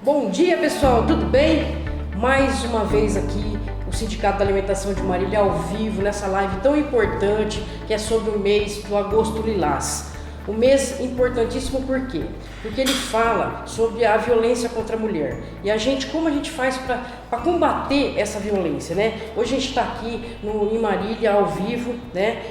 Bom dia, pessoal, tudo bem? Mais uma vez aqui o Sindicato da Alimentação de Marília ao vivo nessa live tão importante que é sobre o mês do Agosto Lilás. Um mês importantíssimo por quê? Porque ele fala sobre a violência contra a mulher. E como a gente faz para combater essa violência, né? Hoje a gente está aqui em Marília ao vivo, né?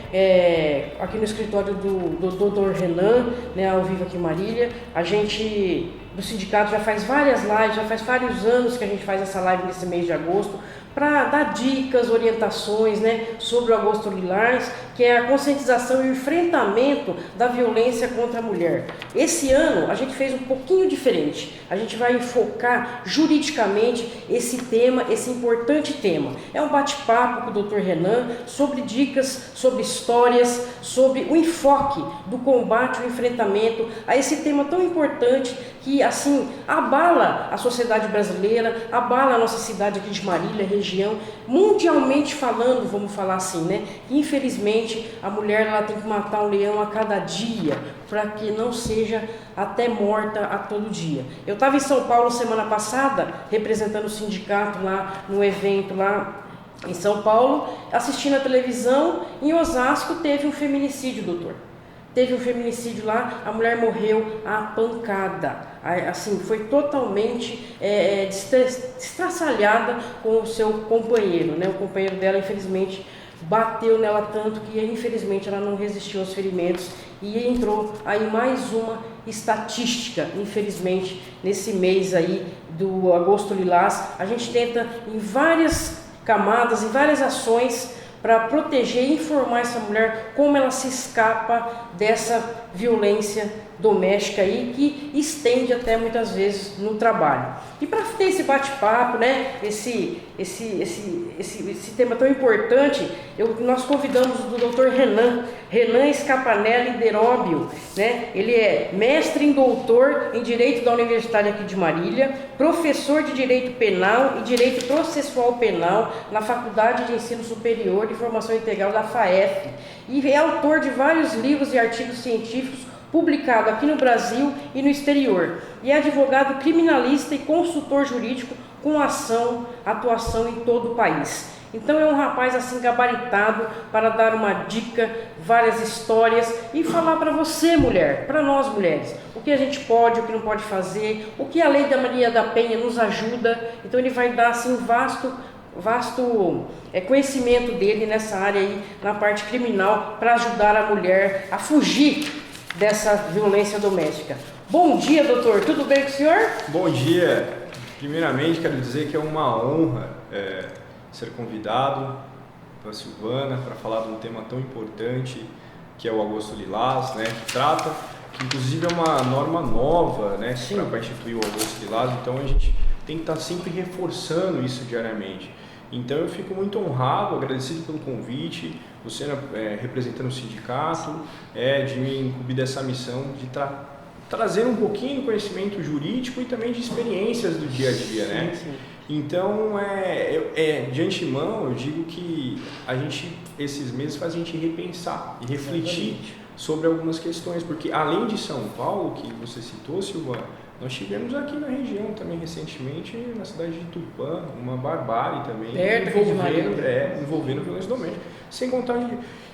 Aqui no escritório do Dr. Renan, né? Ao vivo aqui em Marília. A gente do sindicato já faz várias lives, já faz vários anos que a gente faz essa live nesse mês de agosto, para dar dicas, orientações, né, sobre o Agosto Lilás, que é a conscientização e o enfrentamento da violência contra a mulher. Esse ano a gente fez um pouquinho diferente. A gente vai enfocar juridicamente esse tema, esse importante tema. É um bate-papo com o Dr. Renan sobre dicas, sobre histórias, sobre o enfoque do combate, o enfrentamento a esse tema tão importante que, assim, abala a sociedade brasileira, abala a nossa cidade aqui de Marília, região, mundialmente falando, vamos falar assim, né? Infelizmente, a mulher ela tem que matar um leão a cada dia, para que não seja até morta a todo dia. Eu estava em São Paulo semana passada, representando o sindicato lá, num evento lá em São Paulo, assistindo a televisão. Em Osasco teve um feminicídio, doutor. Teve um feminicídio lá, a mulher morreu a pancada. Assim, foi totalmente destraçalhada com o seu companheiro, né? O companheiro dela, infelizmente, bateu nela tanto que, infelizmente, ela não resistiu aos ferimentos e entrou aí mais uma estatística, infelizmente, nesse mês aí do Agosto Lilás. A gente tenta, em várias camadas, em várias ações, para proteger e informar essa mulher como ela se escapa dessa violência doméstica aí que estende até muitas vezes no trabalho. E para ter esse bate-papo, né, esse tema tão importante, nós convidamos o Dr. Renan Scapanelli Deróbio, né? Ele é mestre em doutor em Direito da Universidade aqui de Marília, professor de Direito Penal e Direito Processual Penal na Faculdade de Ensino Superior de Formação Integral da FAEF e é autor de vários livros e artigos científicos publicado aqui no Brasil e no exterior, e é advogado criminalista e consultor jurídico com atuação em todo o país. Então é um rapaz assim gabaritado para dar uma dica, várias histórias e falar para você, mulher, para nós mulheres, o que a gente pode, o que não pode fazer, o que a Lei da Maria da Penha nos ajuda. Então ele vai dar assim vasto conhecimento dele nessa área aí, na parte criminal, para ajudar a mulher a fugir dessa violência doméstica. Bom dia, doutor, tudo bem com o senhor? Bom dia. Primeiramente quero dizer que é uma honra ser convidado pela Silvana para falar de um tema tão importante que é o Agosto Lilás, né, que inclusive é uma norma nova, né, para instituir o Agosto Lilás. Então a gente tem que estar sempre reforçando isso diariamente. Então eu fico muito honrado, agradecido pelo convite, você representando o sindicato, de me incumbir dessa missão de trazer um pouquinho de conhecimento jurídico e também de experiências do dia a dia, né? Sim. Então, de antemão, eu digo que esses meses faz a gente repensar e refletir sobre algumas questões, porque além de São Paulo, que você citou, Silvana, nós tivemos aqui na região também recentemente, na cidade de Tupã, uma barbárie também envolvendo violência doméstica. Sem contar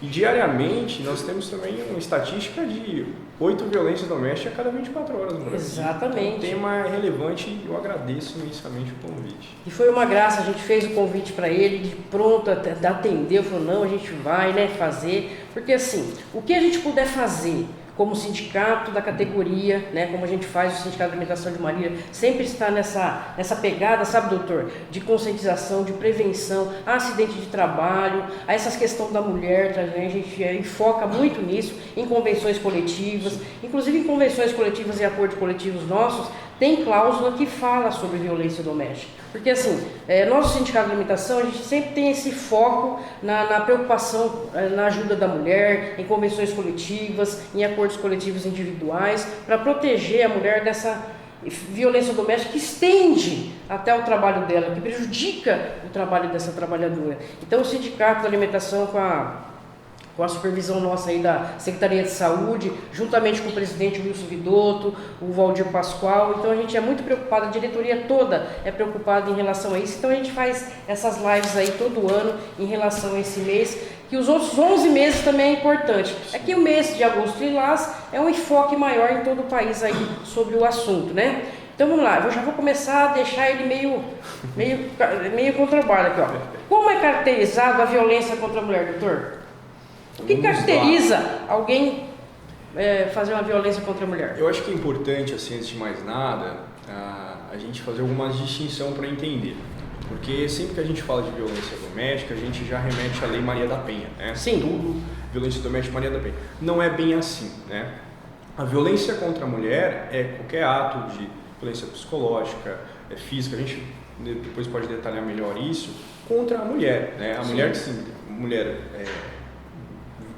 e diariamente nós temos também uma estatística de 8 violências domésticas a cada 24 horas no Brasil. Exatamente. Então, o tema é relevante e eu agradeço imensamente o convite. E foi uma graça, a gente fez o convite para ele, de pronto, atendeu, falou, não, a gente vai, né, fazer, porque assim, o que a gente puder fazer como sindicato da categoria, né, como a gente faz o Sindicato de Alimentação de Marília, sempre está nessa pegada, sabe, doutor, de conscientização, de prevenção, a acidente de trabalho, a essas questões da mulher também, a gente enfoca muito nisso, em convenções coletivas, inclusive em convenções coletivas e acordos coletivos nossos, tem cláusula que fala sobre violência doméstica. Porque assim, nosso Sindicato de Alimentação, a gente sempre tem esse foco na preocupação, na ajuda da mulher, em convenções coletivas, em acordos coletivos individuais, para proteger a mulher dessa violência doméstica que estende até o trabalho dela, que prejudica o trabalho dessa trabalhadora. Então o Sindicato da Alimentação com com a supervisão nossa aí da Secretaria de Saúde, juntamente com o presidente Wilson Vidotto, o Valdir Pascoal. Então a gente é muito preocupado, a diretoria toda é preocupada em relação a isso. Então a gente faz essas lives aí todo ano em relação a esse mês, que os outros 11 meses também é importante. É que o mês de agosto lilás é um enfoque maior em todo o país aí sobre o assunto, né? Então vamos lá, eu já vou começar a deixar ele meio conturbado aqui, ó. Como é caracterizado a violência contra a mulher, doutor? O que caracteriza alguém fazer uma violência contra a mulher? Eu acho que é importante, assim, antes de mais nada, a gente fazer algumas distinção para entender. Porque sempre que a gente fala de violência doméstica, a gente já remete à Lei Maria da Penha, né? Sim. Tudo violência doméstica Maria da Penha. Não é bem assim, né? A violência contra a mulher é qualquer ato de violência psicológica, física, a gente depois pode detalhar melhor isso, contra a mulher, né? A mulher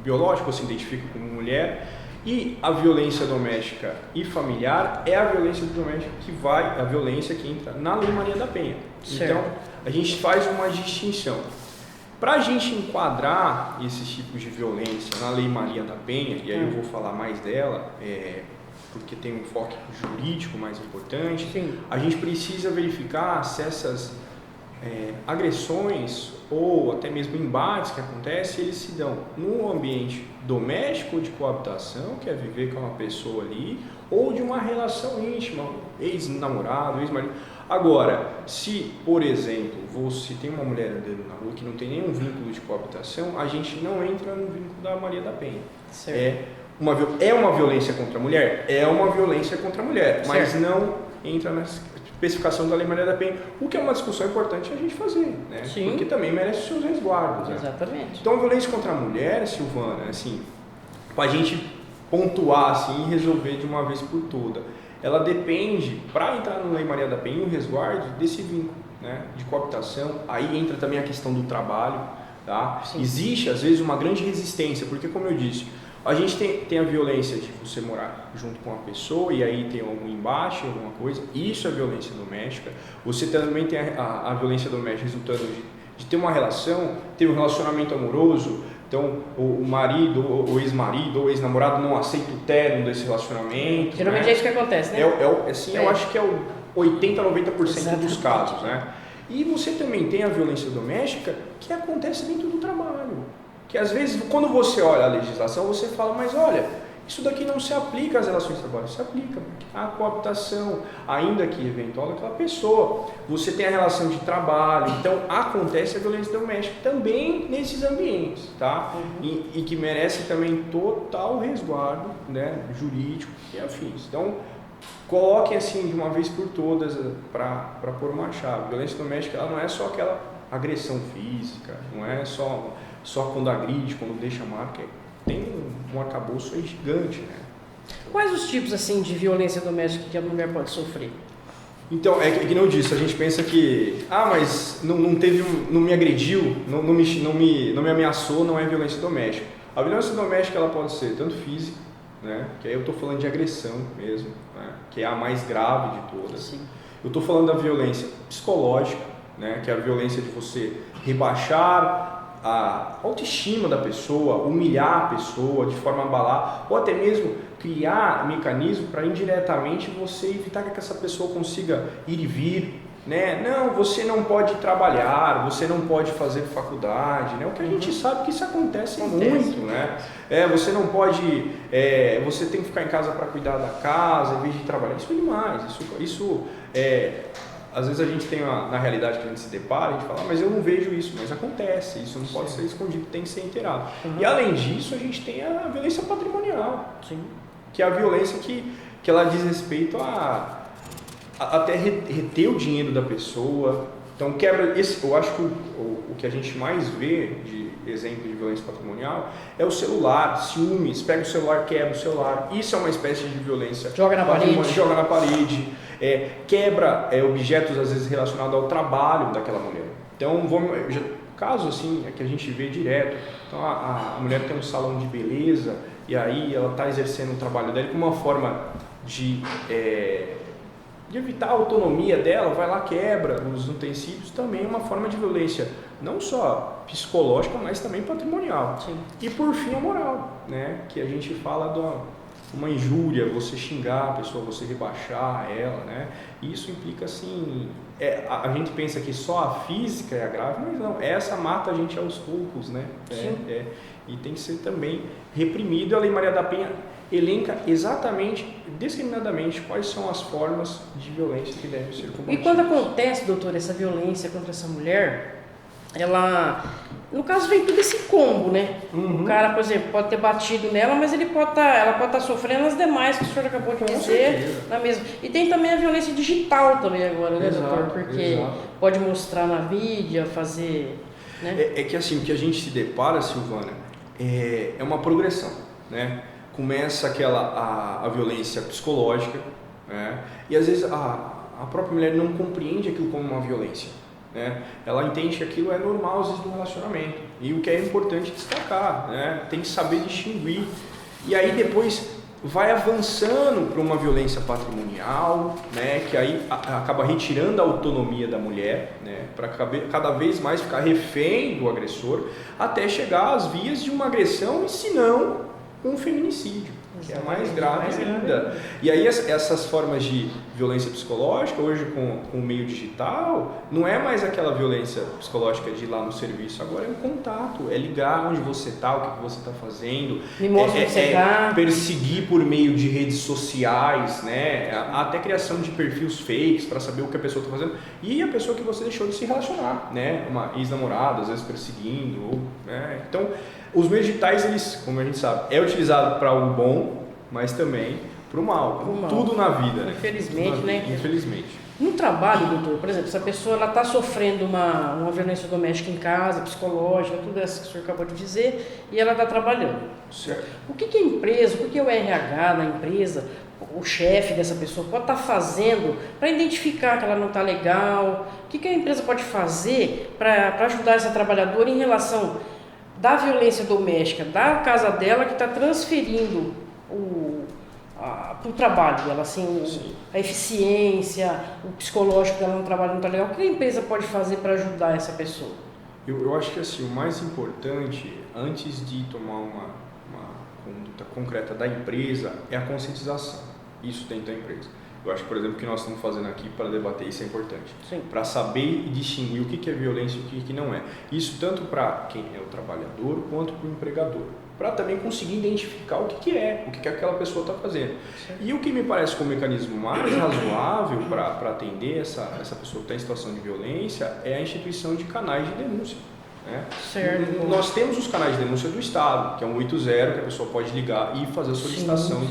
biológica se identifica como mulher, e a violência doméstica e familiar é a violência doméstica a violência que entra na Lei Maria da Penha. Certo. Então, a gente faz uma distinção. Para a gente enquadrar esses tipos de violência na Lei Maria da Penha, e aí eu vou falar mais dela, porque tem um foco jurídico mais importante, Sim. a gente precisa verificar se essas agressões ou até mesmo embates que acontecem, eles se dão no ambiente doméstico ou de coabitação, que é viver com uma pessoa ali, ou de uma relação íntima, ex-namorado, ex-marido. Agora, se, por exemplo, você tem uma mulher andando na rua que não tem nenhum vínculo de coabitação, a gente não entra no vínculo da Maria da Penha. Certo. É uma violência contra a mulher? É uma violência contra a mulher, mas Certo. não entra na especificação da Lei Maria da Penha, o que é uma discussão importante a gente fazer, né? Sim. Porque também merece seus resguardos. Né? Exatamente. Então, a violência contra a mulher, Silvana, assim, para a gente pontuar assim, e resolver de uma vez por toda, ela depende, para entrar na Lei Maria da Penha, o resguardo desse vínculo, né, de coabitação. Aí entra também a questão do trabalho, tá? Existe, às vezes, uma grande resistência, porque, como eu disse, a gente tem a violência de você morar junto com uma pessoa e aí tem algum embate, alguma coisa, isso é violência doméstica. Você também tem a violência doméstica resultando de ter uma relação, ter um relacionamento amoroso. Então, o marido, o ex-marido ou ex-namorado não aceita o término desse relacionamento. Geralmente é isso que acontece, né? Eu acho que é o 80, 90% dos casos, né? E você também tem a violência doméstica que acontece dentro do trabalho. Que às vezes, quando você olha a legislação, você fala, mas olha, isso daqui não se aplica às relações de trabalho, se aplica à coabitação, ainda que eventual daquela pessoa. Você tem a relação de trabalho, então acontece a violência doméstica também nesses ambientes, tá? E que merece também total resguardo, né, jurídico e afins. Então, coloquem assim de uma vez por todas para pôr uma chave. A violência doméstica, ela não é só aquela agressão física, não é só quando agride, quando deixa marca. Tem um arcabouço aí gigante, né? Quais os tipos assim de violência doméstica que a mulher pode sofrer? Então, é que não disse, a gente pensa que, mas não me agrediu, não me ameaçou, não é violência doméstica. A violência doméstica ela pode ser tanto física, né? Que aí eu estou falando de agressão mesmo, né? Que é a mais grave de todas. Sim. Eu estou falando da violência psicológica, né? Que é a violência de você rebaixar a autoestima da pessoa, humilhar a pessoa de forma a abalar, ou até mesmo criar mecanismo para indiretamente você evitar que essa pessoa consiga ir e vir, né? Não, você não pode trabalhar, você não pode fazer faculdade, né? O que a gente sabe que isso acontece muito, né? Você não pode, você tem que ficar em casa para cuidar da casa em vez de trabalhar, isso é demais, isso às vezes a gente tem na realidade que a gente se depara, a gente fala, mas eu não vejo isso, mas acontece, isso não pode ser escondido, tem que ser inteirado. E além disso, a gente tem a violência patrimonial, que é a violência que ela diz respeito a até reter o dinheiro da pessoa. Então quebra eu acho que o que a gente mais vê de exemplo de violência patrimonial é o celular, ciúmes, pega o celular, quebra o celular. Isso é uma espécie de violência. Joga na parede, quebra objetos às vezes relacionados ao trabalho daquela mulher. Então, caso assim é que a gente vê direto. Então a mulher tem um salão de beleza e aí ela está exercendo o trabalho dela como uma forma de de evitar a autonomia dela, vai lá, quebra os utensílios, também é uma forma de violência, não só psicológica, mas também patrimonial. Sim. E por fim a moral, né? Que a gente fala de uma injúria, você xingar a pessoa, você rebaixar ela, né? E isso implica assim, a gente pensa que só a física é a grave, mas não, essa mata a gente aos poucos, né? E tem que ser também reprimido. A Lei Maria da Penha elenca exatamente, discriminadamente, quais são as formas de violência que devem ser combatidas. E quando acontece, doutor, essa violência contra essa mulher, ela, no caso, vem tudo esse combo, né? O cara, por exemplo, pode ter batido nela, mas ela pode estar sofrendo as demais que o senhor acabou de dizer na mesma. E tem também a violência digital também agora, né, doutor? Porque pode mostrar na mídia, fazer... Né? É que assim, o que a gente se depara, Silvana, é uma progressão, né? Começa a violência psicológica, né? E às vezes a própria mulher não compreende aquilo como uma violência, né? Ela entende que aquilo é normal às vezes no relacionamento, e o que é importante destacar, né? Tem que saber distinguir, e aí depois vai avançando para uma violência patrimonial, né? Que aí acaba retirando a autonomia da mulher, né? Para cada vez mais ficar refém do agressor, até chegar às vias de uma agressão, e se não, um feminicídio, que é mais grave ainda. E aí essas formas de violência psicológica, hoje com o meio digital, não é mais aquela violência psicológica de ir lá no serviço, agora é um contato, é ligar onde você está, o que você está fazendo, Me mostra onde você tá. Perseguir por meio de redes sociais, né? Até criação de perfis fakes para saber o que a pessoa está fazendo, e a pessoa que você deixou de se relacionar, né? Uma ex-namorada, às vezes perseguindo, né? Então, os meios digitais, eles, como a gente sabe, é utilizado para o bom, mas também para o mal. Tudo na vida, né? Infelizmente, né? Infelizmente. No trabalho, doutor, por exemplo, se a pessoa está sofrendo uma violência doméstica em casa, psicológica, tudo isso que o senhor acabou de dizer, e ela está trabalhando. Certo. O que a empresa, o que o RH na empresa, o chefe dessa pessoa pode estar fazendo para identificar que ela não está legal? O que a empresa pode fazer para ajudar essa trabalhadora em relação da violência doméstica, da casa dela, que está transferindo para o trabalho dela, assim, a eficiência, o psicológico dela no trabalho não está legal. O que a empresa pode fazer para ajudar essa pessoa? Eu acho que assim, o mais importante, antes de tomar uma conduta concreta da empresa, é a conscientização. Isso dentro da empresa. Eu acho, por exemplo, que nós estamos fazendo aqui para debater isso é importante. Para saber e distinguir o que é violência e o que não é. Isso tanto para quem é o trabalhador quanto para o empregador. Para também conseguir identificar o que aquela pessoa está fazendo. E o que me parece como mecanismo mais razoável para atender essa pessoa que está em situação de violência é a instituição de canais de denúncia. Né? Certo. Nós temos os canais de denúncia do Estado, que é um 80, que a pessoa pode ligar e fazer a solicitação,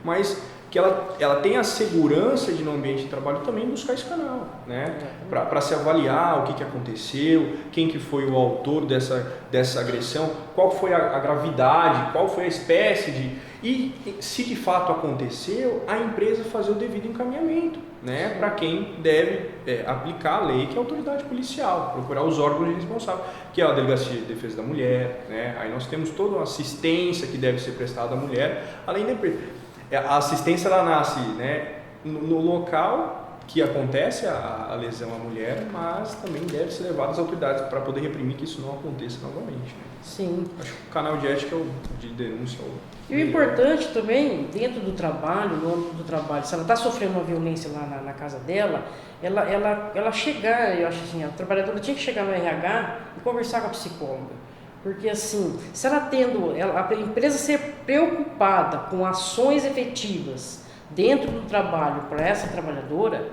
mas que ela tem a segurança de no ambiente de trabalho também buscar esse canal, né? Para se avaliar o que aconteceu, quem que foi o autor dessa agressão, qual foi a gravidade, qual foi a espécie e se de fato aconteceu, a empresa fazer o devido encaminhamento, né? Para quem deve aplicar a lei, que é a autoridade policial, procurar os órgãos responsáveis, que é a Delegacia de Defesa da Mulher, né? Aí nós temos toda uma assistência que deve ser prestada à mulher, além da empresa. A assistência, ela nasce, né, no local que acontece a lesão à mulher, mas também deve ser levado às autoridades para poder reprimir que isso não aconteça novamente. Né? Sim. Acho que o canal de ética de denúncia... E o importante também, dentro do trabalho, no âmbito do trabalho, se ela está sofrendo uma violência lá na casa dela, ela chegar, eu acho assim, a trabalhadora tinha que chegar no RH e conversar com a psicóloga. Porque assim, se ela a empresa ser preocupada com ações efetivas dentro do trabalho para essa trabalhadora,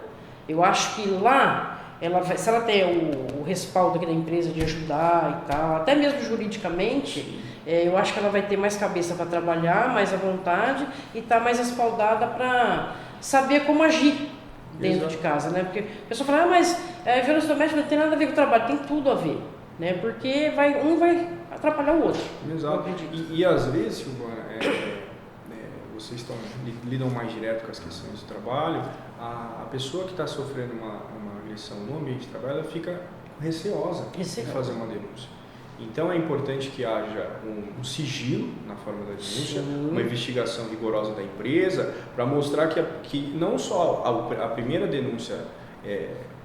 eu acho que lá, se ela tem o respaldo aqui da empresa de ajudar e tal, até mesmo juridicamente, eu acho que ela vai ter mais cabeça para trabalhar, mais à vontade e estar mais respaldada para saber como agir dentro de casa, né? Porque a pessoa fala, mas violência doméstica não tem nada a ver com o trabalho, tem tudo a ver. Né? Porque um vai atrapalhar o outro. Exato. E às vezes, Silvana, vocês lidam mais direto com as questões do trabalho, a pessoa que está sofrendo uma agressão no ambiente de trabalho, ela fica receosa de fazer uma denúncia. Então é importante que haja um sigilo na forma da denúncia, Sim. uma investigação rigorosa da empresa, para mostrar que não só a primeira denúncia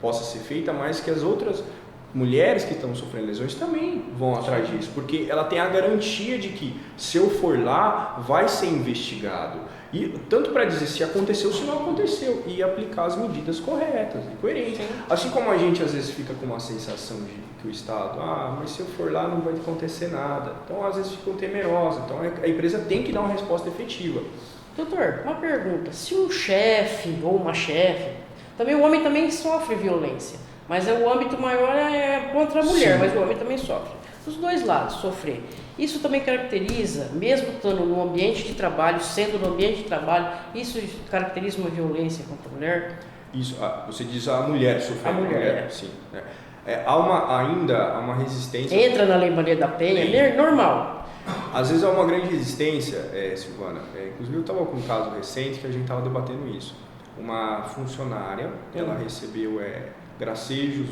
possa ser feita, mas que as outras mulheres que estão sofrendo lesões também vão atrás disso, porque ela tem a garantia de que se eu for lá, vai ser investigado. E tanto para dizer se aconteceu ou se não aconteceu, e aplicar as medidas corretas e coerentes. Sim. Assim como a gente às vezes fica com uma sensação de que o Estado, mas se eu for lá não vai acontecer nada. Então às vezes ficam temerosas. Então a empresa tem que dar uma resposta efetiva. Doutor, uma pergunta. Se um chefe ou uma chefe, o homem também sofre violência, mas o âmbito maior é contra a mulher, Sim. mas o homem também sofre. Os dois lados sofrer. Isso também caracteriza, mesmo estando no ambiente de trabalho, sendo no ambiente de trabalho, isso caracteriza uma violência contra a mulher? Isso, você diz a mulher sofrendo. A mulher, sim. Há ainda uma resistência. Entra na Lei Maria da Penha, é normal. Às vezes há uma grande resistência, Silvana. Inclusive eu estava com um caso recente que a gente estava debatendo isso. Uma funcionária, ela recebeu gracejos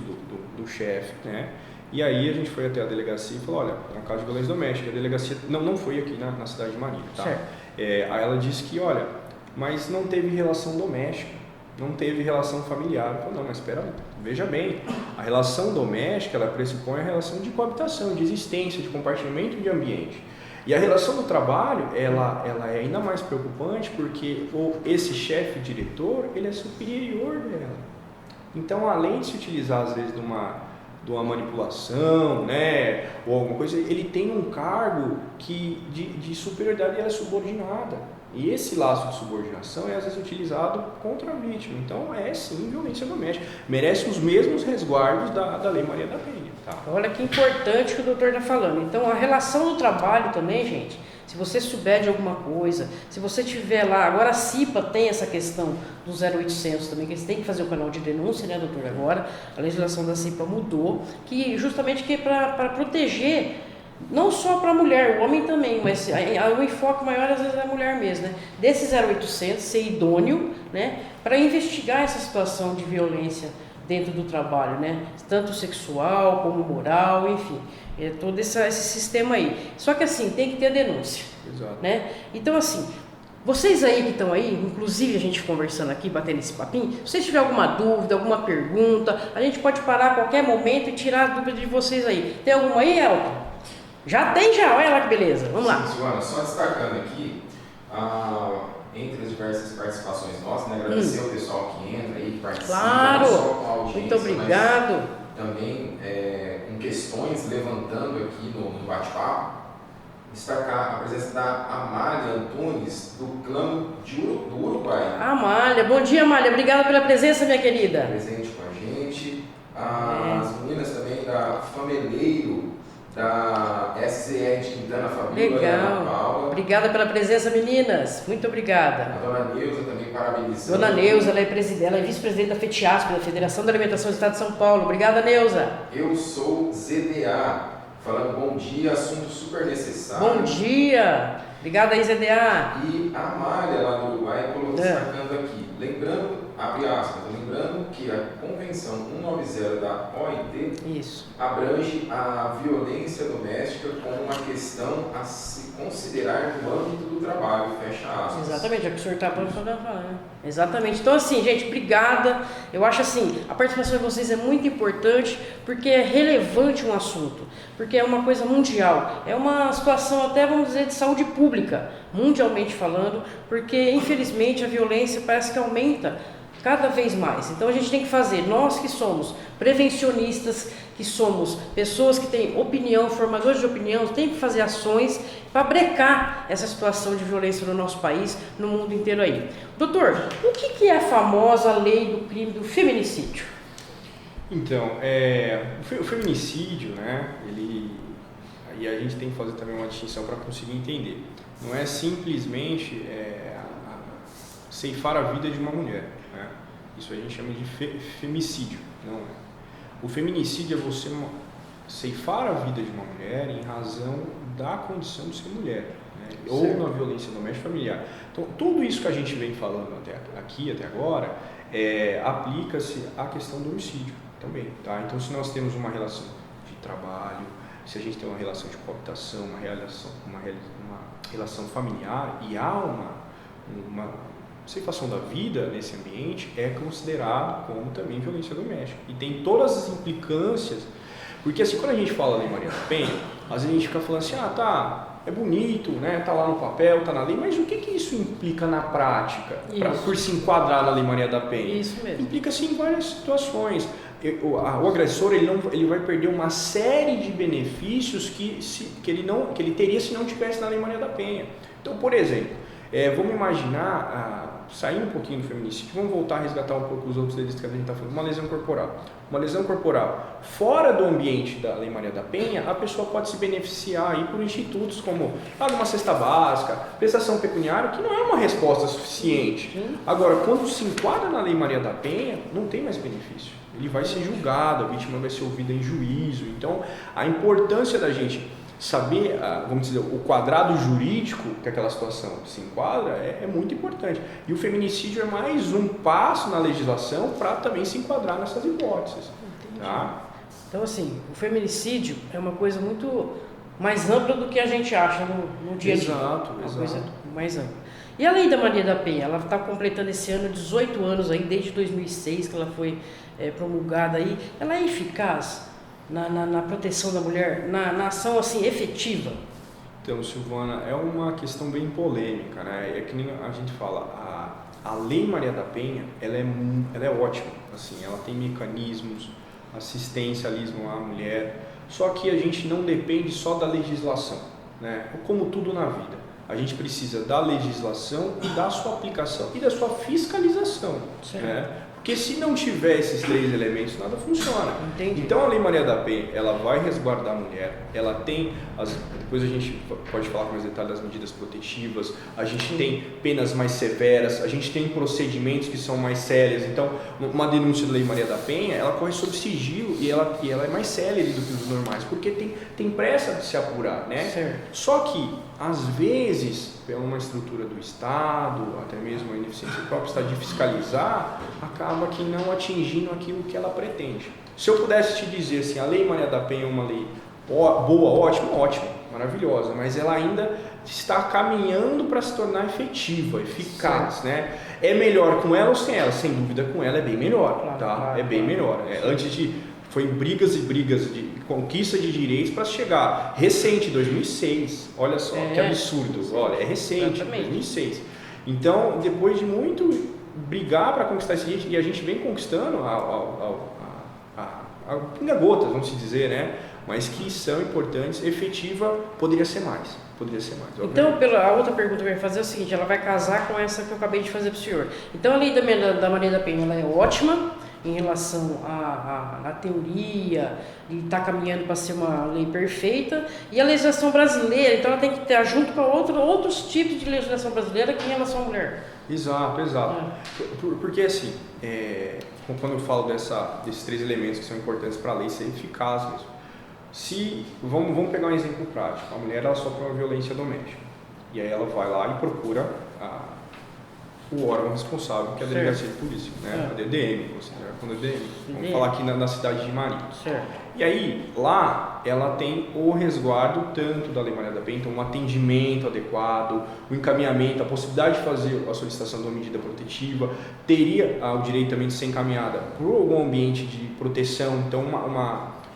do chefe, né? E aí a gente foi até a delegacia e falou, olha, é um caso de violência doméstica. A delegacia não foi aqui na cidade de Marília, tá? Aí ela disse que, olha, mas não teve relação doméstica, não teve relação familiar. Eu falei, não, mas espera, veja bem, a relação doméstica, ela pressupõe a relação de coabitação, de existência, de compartilhamento de ambiente. E a relação do trabalho, ela é ainda mais preocupante porque esse chefe diretor, ele é superior dela. Então, além de se utilizar, às vezes, de uma manipulação, né, ou alguma coisa, ele tem um cargo de superioridade e ela é subordinada. E esse laço de subordinação é às vezes utilizado contra a vítima. Então é sim violência doméstica. Merece os mesmos resguardos da Lei Maria da Penha. Tá? Olha que importante que o doutor está falando. Então a relação do trabalho também, gente, se você souber de alguma coisa, se você tiver lá, agora a CIPA tem essa questão do 0800 também, que eles têm que fazer o canal de denúncia, né, doutor? Agora a legislação da CIPA mudou, que justamente que é para proteger, não só para a mulher, o homem também, mas o enfoque maior às vezes é a mulher mesmo, né? Desse 0800 ser idôneo, né, para investigar essa situação de violência dentro do trabalho, né? Tanto sexual como moral, enfim, todo esse sistema aí. Só que assim, tem que ter a denúncia. Exato. Né? Então assim, vocês aí que estão aí, inclusive a gente conversando aqui, batendo esse papinho, se vocês tiverem alguma dúvida, alguma pergunta, a gente pode parar a qualquer momento e tirar a dúvida de vocês aí. Tem alguma aí, Elton? Já tem já, olha lá que beleza, vamos lá. Sim, Silvana, só destacando aqui, entre as diversas participações nossas, né, agradecer ao pessoal que entra aí, que participa, Claro, não só com a audiência, muito obrigado. mas também com questões levantando aqui no bate-papo. Destacar a presença da Amália Antunes, do clã do Uruguai. Amália, bom dia Amália, obrigada pela presença, minha querida. Presente com a gente. As meninas também da Fameleiro, da SCR de Quintana, Fabíola e Ana Legal, Paula. obrigada pela presença, meninas, muito obrigada. A dona Neuza também parabenizando. Dona Neuza, ela é vice-presidente da FETIASP, da Federação da Alimentação do Estado de São Paulo. Obrigada, Neuza. Eu sou ZDA, falando bom dia, assunto super necessário. Bom dia. Obrigada aí, ZDA. E a Amália, lá do Uruguai, colocou destacando aqui, lembrando, abre aspas, lembrando que a Convenção 190 da OIT Isso. abrange a violência doméstica como uma questão a se considerar no âmbito do trabalho, fecha aspas. Exatamente, é o que o senhor está falando, né? Exatamente. Então, assim, gente, obrigada. Eu acho assim, a participação de vocês é muito importante porque é relevante um assunto, porque é uma coisa mundial, é uma situação até, vamos dizer, de saúde pública, mundialmente falando, porque, infelizmente, a violência parece que aumenta cada vez mais. Então a gente tem que fazer, nós que somos prevencionistas, que somos pessoas que têm opinião, formadores de opinião, tem que fazer ações para brecar essa situação de violência no nosso país, no mundo inteiro aí. Doutor, o que é a famosa lei do crime do feminicídio? Então, o feminicídio, né, aí a gente tem que fazer também uma distinção para conseguir entender. Não é simplesmente ceifar a vida de uma mulher, né? Isso a gente chama de femicídio, não é? O feminicídio é você ceifar a vida de uma mulher em razão da condição de ser mulher, né? Ou na violência doméstica familiar. Então, tudo isso que a gente vem falando até agora, aplica-se à questão do homicídio também, tá? Então, se nós temos uma relação de trabalho, se a gente tem uma relação de coabitação, uma relação familiar e há uma situação da vida nesse ambiente, é considerado como também violência doméstica. E tem todas as implicâncias, porque assim, quando a gente fala Lei Maria da Penha, às vezes a gente fica falando assim, é bonito, né? Tá lá no papel, tá na lei, mas o que isso implica na prática, por se enquadrar na Lei Maria da Penha? Isso mesmo. Implica-se em várias situações. O agressor ele vai perder uma série de benefícios que ele teria se não tivesse na Lei Maria da Penha. Então, por exemplo, vamos imaginar, saindo um pouquinho do feminicídio, vamos voltar a resgatar um pouco os outros delitos que a gente está falando. Uma lesão corporal. Uma lesão corporal fora do ambiente da Lei Maria da Penha, a pessoa pode se beneficiar aí por institutos como uma cesta básica, prestação pecuniária, que não é uma resposta suficiente. Agora, quando se enquadra na Lei Maria da Penha, não tem mais benefício. Ele vai ser julgado, a vítima vai ser ouvida em juízo. Então, a importância da gente saber, vamos dizer, o quadrado jurídico que aquela situação se enquadra é muito importante. E o feminicídio é mais um passo na legislação para também se enquadrar nessas hipóteses. Tá? Então, assim, o feminicídio é uma coisa muito mais ampla do que a gente acha no dia a dia. Exato, uma coisa mais ampla. E a Lei da Maria da Penha, ela está completando esse ano 18 anos aí, desde 2006 que ela foi promulgada aí. Ela é eficaz na proteção da mulher, na ação assim efetiva? Então, Silvana, é uma questão bem polêmica, né? É que nem a gente fala, a Lei Maria da Penha, ela é ótima, assim, ela tem mecanismos, assistencialismo à mulher, só que a gente não depende só da legislação, né? Como tudo na vida, a gente precisa da legislação e da sua aplicação e da sua fiscalização, né? Porque se não tiver esses três elementos, nada funciona. Entendi. Então a Lei Maria da Penha, ela vai resguardar a mulher, ela tem, depois a gente pode falar com mais detalhes das medidas protetivas, a gente tem penas mais severas, a gente tem procedimentos que são mais sérios. Então, uma denúncia da Lei Maria da Penha, ela corre sob sigilo e ela é mais célere do que os normais, porque tem pressa de se apurar, né? Certo. Só que, às vezes, pela uma estrutura do Estado, até mesmo a ineficiência do próprio Estado de fiscalizar, acaba que não atingindo aquilo que ela pretende. Se eu pudesse te dizer assim, a Lei Maria da Penha é uma lei boa, ótima, maravilhosa, mas ela ainda está caminhando para se tornar efetiva, eficaz, né? É melhor com ela ou sem ela? Sem dúvida com ela é bem melhor, claro, tá? claro, é bem melhor. Foi brigas e brigas de conquista de direitos para chegar. Recente, 2006. Olha só que absurdo. Olha, é recente, exatamente. 2006. Então, depois de muito brigar para conquistar esse direito, e a gente vem conquistando a pinga-gotas, vamos dizer, né? Mas que são importantes, efetiva, poderia ser mais. Então, a outra pergunta que eu ia fazer é o seguinte, ela vai casar com essa que eu acabei de fazer para o senhor. Então, a Lei da Maria da Penha, ela é ótima em relação à teoria, de estar caminhando para ser uma lei perfeita, e a legislação brasileira, então ela tem que estar junto com outros tipos de legislação brasileira que em relação à mulher. Exato. Porque assim, quando eu falo desses três elementos que são importantes para a lei ser eficaz mesmo. Vamos pegar um exemplo prático. A mulher ela sofre uma violência doméstica. E aí ela vai lá e procura o órgão responsável, que é a Delegacia de Polícia, né? A DDM, com DDM. Vamos falar aqui na cidade de Marília. E aí, lá, ela tem o resguardo tanto da Lei Maria da Penha, então um atendimento adequado, o encaminhamento, a possibilidade de fazer a solicitação de uma medida protetiva, teria o direito também de ser encaminhada para algum ambiente de proteção, então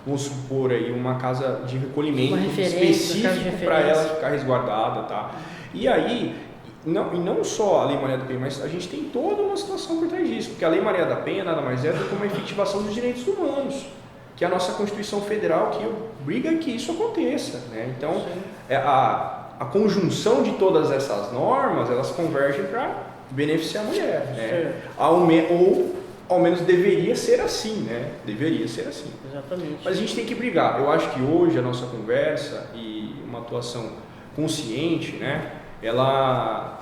vamos supor aí, uma casa de recolhimento específico para ela ficar resguardada, tá? E aí, não só a Lei Maria da Penha, mas a gente tem toda uma situação por trás disso, porque a Lei Maria da Penha nada mais é do que uma efetivação dos direitos humanos, que é a nossa Constituição Federal que obriga que isso aconteça, né? Então, a conjunção de todas essas normas, elas convergem para beneficiar a mulher, né? Ou ao menos deveria ser assim, né? Deveria ser assim. Exatamente. Mas a gente tem que brigar. Eu acho que hoje a nossa conversa e uma atuação consciente, né? Ela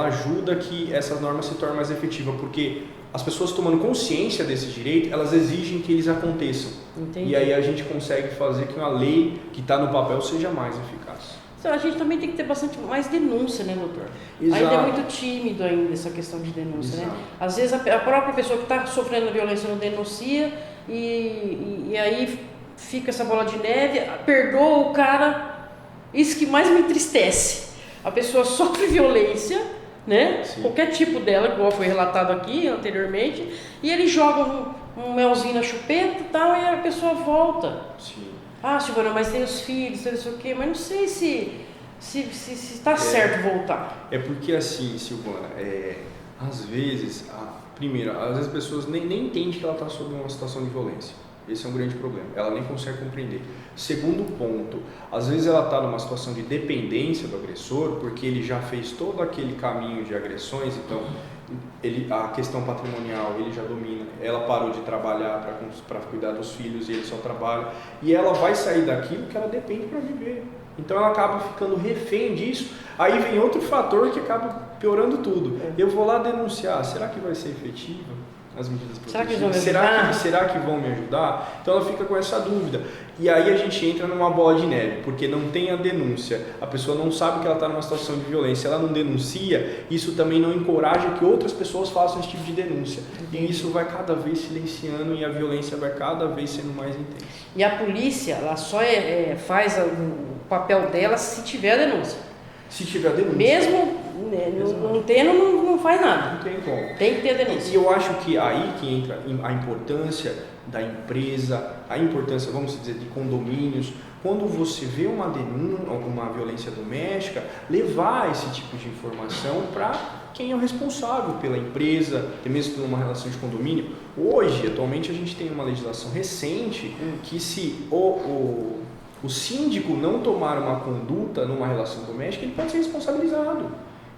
ajuda que essas normas se tornem mais efetivas, porque as pessoas tomando consciência desse direito, elas exigem que eles aconteçam. Entendi. E aí a gente consegue fazer que uma lei que está no papel seja mais eficaz. Então, a gente também tem que ter bastante mais denúncia, né, doutor? Exato. Ainda é muito tímido ainda essa questão de denúncia, Exato. né? Às vezes a própria pessoa que está sofrendo violência não denuncia e aí fica essa bola de neve, perdoa o cara, isso que mais me entristece. A pessoa sofre violência, né? Sim. Qualquer tipo dela, igual foi relatado aqui anteriormente, e ele joga um melzinho na chupeta e tal, e a pessoa volta. Sim. Ah, Silvana, mas tem os filhos, tem não sei o quê, mas não sei se tá certo voltar. É porque assim, Silvana, às vezes, primeiro, às vezes as pessoas nem entendem que ela está sob uma situação de violência. Esse é um grande problema. Ela nem consegue compreender. Segundo ponto, às vezes ela está numa situação de dependência do agressor, porque ele já fez todo aquele caminho de agressões, então a questão patrimonial ele já domina. Ela parou de trabalhar para cuidar dos filhos e ele só trabalha. E ela vai sair daquilo que ela depende para viver. Então ela acaba ficando refém disso. Aí vem outro fator que acaba piorando tudo. Eu vou lá denunciar. Será que vai ser efetiva as medidas protetivas? Será que vão me ajudar? Então ela fica com essa dúvida. E aí a gente entra numa bola de neve, porque não tem a denúncia. A pessoa não sabe que ela está numa situação de violência. Ela não denuncia, isso também não encoraja que outras pessoas façam esse tipo de denúncia. E isso vai cada vez silenciando e a violência vai cada vez sendo mais intensa. E a polícia, ela só faz o papel dela se tiver a denúncia. Se tiver a denúncia. Mesmo não tendo, não faz nada. Não tem como. Tem que ter a denúncia. E eu acho que aí que entra a importância da empresa, a importância, vamos dizer, de condomínios. Quando você vê uma denúncia, uma violência doméstica, levar esse tipo de informação para quem é o responsável pela empresa, até mesmo por uma relação de condomínio. Hoje, atualmente, a gente tem uma legislação recente que se o síndico não tomar uma conduta numa relação doméstica, ele pode ser responsabilizado.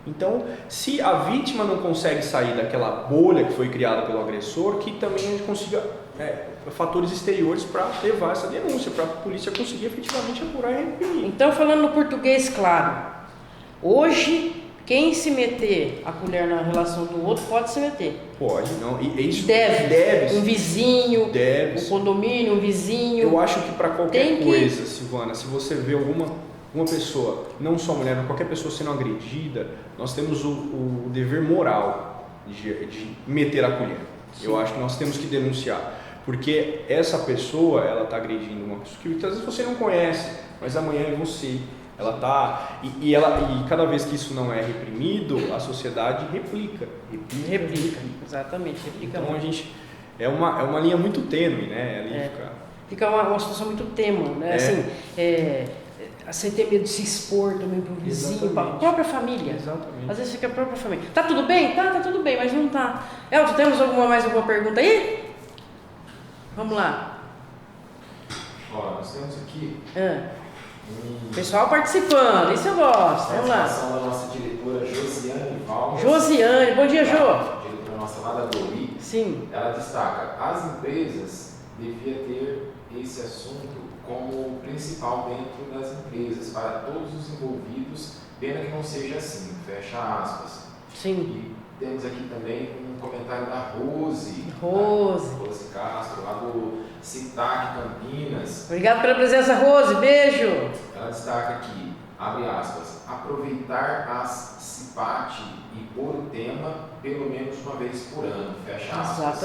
Então, se a vítima não consegue sair daquela bolha que foi criada pelo agressor, que também a gente consiga fatores exteriores para levar essa denúncia, para a polícia conseguir efetivamente apurar e reprimir. Então, falando no português claro, hoje, quem se meter a colher na relação do outro pode se meter. Pode, não. E isso deve. Um vizinho, deve. Um condomínio, um vizinho. Eu acho que para qualquer coisa, Silvana, se você vê uma pessoa, não só mulher, mas qualquer pessoa sendo agredida, nós temos o dever moral de meter a colher. Sim. Eu acho que nós temos que denunciar, porque essa pessoa, ela está agredindo uma pessoa que às vezes você não conhece, mas amanhã é você. Ela tá e cada vez que isso não é reprimido, a sociedade replica. Exatamente, replica. Então a gente é uma linha muito tênue, né? Ali fica uma situação muito tênue, né? Assim, você tem medo de se expor também para o vizinho, para a própria família. Exatamente. Às vezes fica a própria família. Tá tudo bem? Tá tudo bem, mas não tá. Elton, temos mais alguma pergunta aí? Vamos lá. Ó, nós temos aqui pessoal participando, isso eu gosto. Vamos lá. A participação da nossa diretora Josiane Valdes. Josiane, bom dia, Jo. Diretora nossa lá da Dori. Sim. Ela destaca: as empresas deviam ter esse assunto como principal dentro das empresas, para todos os envolvidos, pena que não seja assim, fecha aspas. Sim. E temos aqui também um comentário da Rose Castro, lá do CITAC Campinas. Obrigado pela presença, Rose, beijo. Ela destaca aqui, abre aspas, aproveitar as CIPAT e pôr o tema pelo menos uma vez por ano, fecha aspas.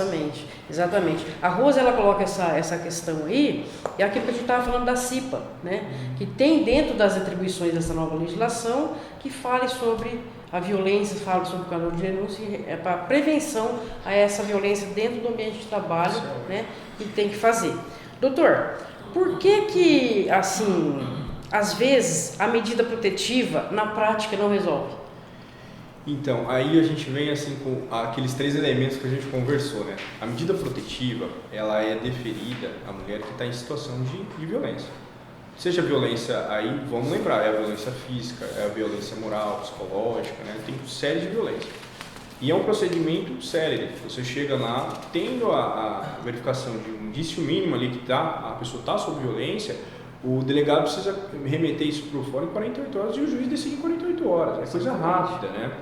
Exatamente. A Rose, ela coloca essa questão aí, é aquilo que a gente estava falando da CIPA, né? Que tem dentro das atribuições dessa nova legislação que fale sobre a violência, fala sobre o canal de denúncia, para prevenção a essa violência dentro do ambiente de trabalho, né? Que tem que fazer. Doutor, por que assim, às vezes, a medida protetiva na prática não resolve? Então, aí a gente vem assim com aqueles 3 elementos que a gente conversou, né? A medida protetiva, ela é deferida à mulher que está em situação de violência. Seja violência, aí vamos lembrar, é a violência física, é a violência moral, psicológica, né? Tem série de violência. E é um procedimento sério. Você chega lá, tendo a verificação de um indício mínimo ali que a pessoa está sob violência, o delegado precisa remeter isso para o fórum em 48 horas e o juiz decide em 48 horas. É coisa rápida, né?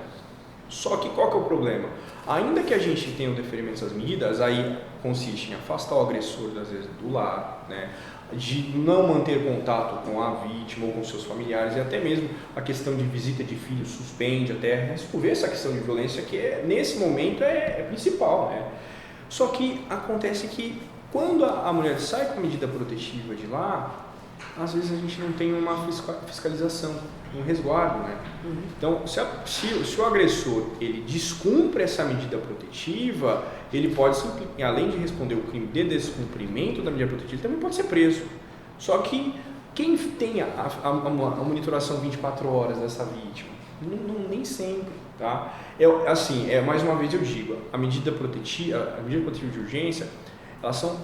Só que qual que é o problema? Ainda que a gente tenha o deferimento dessas medidas, aí consiste em afastar o agressor, às vezes, do lar, né? De não manter contato com a vítima ou com seus familiares, e até mesmo a questão de visita de filhos suspende até resolver essa questão de violência que nesse momento é principal, né? Só que acontece que quando a mulher sai com a medida protetiva de lá, às vezes a gente não tem uma fiscalização, um resguardo, né? Então, se o agressor ele descumpre essa medida protetiva, ele pode, além de responder o crime de descumprimento da medida protetiva, ele também pode ser preso. Só que quem tem a monitoração 24 horas dessa vítima? Nem sempre, tá? Mais uma vez eu digo, a medida protetiva de urgência, elas são